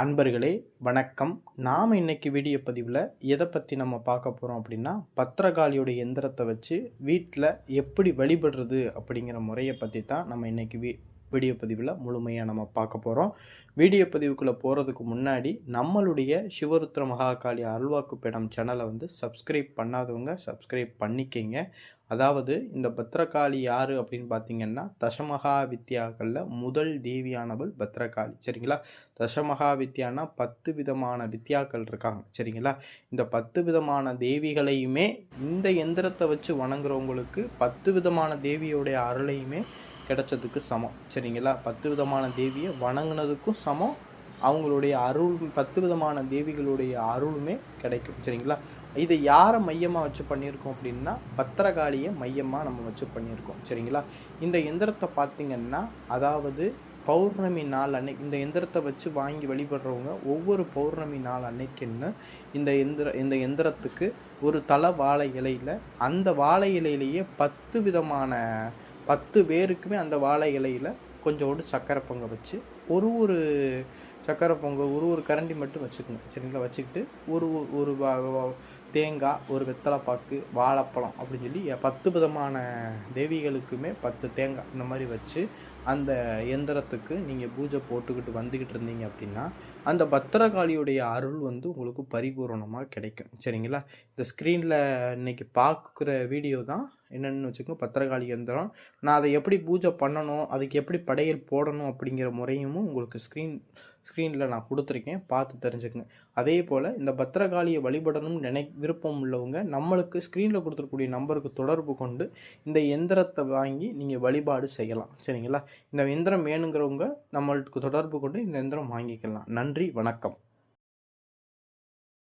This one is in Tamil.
அன்பர்களே வணக்கம். நாம் இன்னைக்கு வீடியோ பதிவில் எதை பற்றி நம்ம பார்க்க போகிறோம் அப்படின்னா, பத்திரகாளியோட எந்திரத்தை வச்சு வீட்டில் எப்படி வழிபடுறது அப்படிங்கிற முறையை பற்றி தான் நம்ம இன்னைக்கு வீடியோ பதிவில் முழுமையாக நம்ம பார்க்க போகிறோம். வீடியோ பதிவுக்குள்ளே போகிறதுக்கு முன்னாடி நம்மளுடைய சிவருத்ர மகாகாளி அருள்வாக்கு பீடம் சேனலை சப்ஸ்கிரைப் பண்ணாதவங்க சப்ஸ்கிரைப் பண்ணிக்கங்க. அதாவது இந்த பத்ரகாளி யார் அப்படின்னு பார்த்தீங்கன்னா, தசமகா வித்யாக்களில் முதல் தேவியானவள் பத்ரகாளி. சரிங்களா? தசமகா வித்யானா 10 விதமான வித்யாக்கள் இருக்காங்க. சரிங்களா? இந்த 10 விதமான தேவிகளையுமே இந்த எந்திரத்தை வச்சு வணங்குறவங்களுக்கு 10 விதமான தேவியோடைய அருளையுமே கிடைச்சதுக்கு சமம். சரிங்களா? 10 விதமான தேவியை வணங்கினதுக்கும் சமம். அவங்களுடைய அருள் 10 விதமான தேவிகளுடைய அருளுமே கிடைக்கும். சரிங்களா? இதை யாரை மையமாக வச்சு பண்ணியிருக்கோம் அப்படின்னா, பத்திரகாளியை மையமாக நம்ம வச்சு பண்ணியிருக்கோம். சரிங்களா? இந்த எந்திரத்தை பார்த்திங்கன்னா, அதாவது பௌர்ணமி நாள் அன்னைக்கு இந்த எந்திரத்தை வச்சு வாங்கி வழிபடுறவங்க ஒவ்வொரு பௌர்ணமி நாள் அன்னைக்குன்னு இந்த எந்திரத்துக்கு ஒரு தலை வாழை இலையில், அந்த வாழை இலையிலேயே 10 விதமான 10 பேருக்குமே அந்த வாழை இலையில் கொஞ்சோண்டு சக்கரை பொங்கல் வச்சு ஒரு சக்கரை பொங்கல் ஒரு கரண்டி மட்டும் வச்சுக்கணும். சரிங்களா? வச்சுக்கிட்டு ஒரு தேங்காய், ஒரு வெத்தலைப்பாக்கு, வாழைப்பழம் அப்படின்னு சொல்லி 10 விதமான தேவிகளுக்குமே 10 தேங்காய் இந்த மாதிரி வச்சு அந்த எந்திரத்துக்கு நீங்கள் பூஜை போட்டுக்கிட்டு வந்துக்கிட்டு இருந்தீங்க அப்படின்னா, அந்த பத்திரகாளியுடைய அருள் உங்களுக்கு பரிபூரணமாக கிடைக்கும். சரிங்களா? இந்த ஸ்க்ரீனில் இன்றைக்கி பார்க்குற வீடியோ தான் என்னென்னு வச்சுக்கோங்க, பத்திரகாளி எந்திரம். நான் அதை எப்படி பூஜை பண்ணணும், அதுக்கு எப்படி படையல் போடணும் அப்படிங்கிற முறையும் உங்களுக்கு ஸ்க்ரீனில் நான் கொடுத்துருக்கேன், பார்த்து தெரிஞ்சுக்கங்க. அதே போல் இந்த பத்திரகாளியை வழிபடணும்னு விருப்பம் உள்ளவங்க நம்மளுக்கு ஸ்க்ரீனில் கொடுத்துருக்கூடிய நம்பருக்கு தொடர்பு கொண்டு இந்த எந்திரத்தை வாங்கி நீங்கள் வழிபாடு செய்யலாம். சரிங்களா? இந்த எந்திரம் வேணுங்கிறவங்க நம்மளுக்கு தொடர்பு கொண்டு இந்த எந்திரம் வாங்கிக்கலாம். நன்றி, வணக்கம்.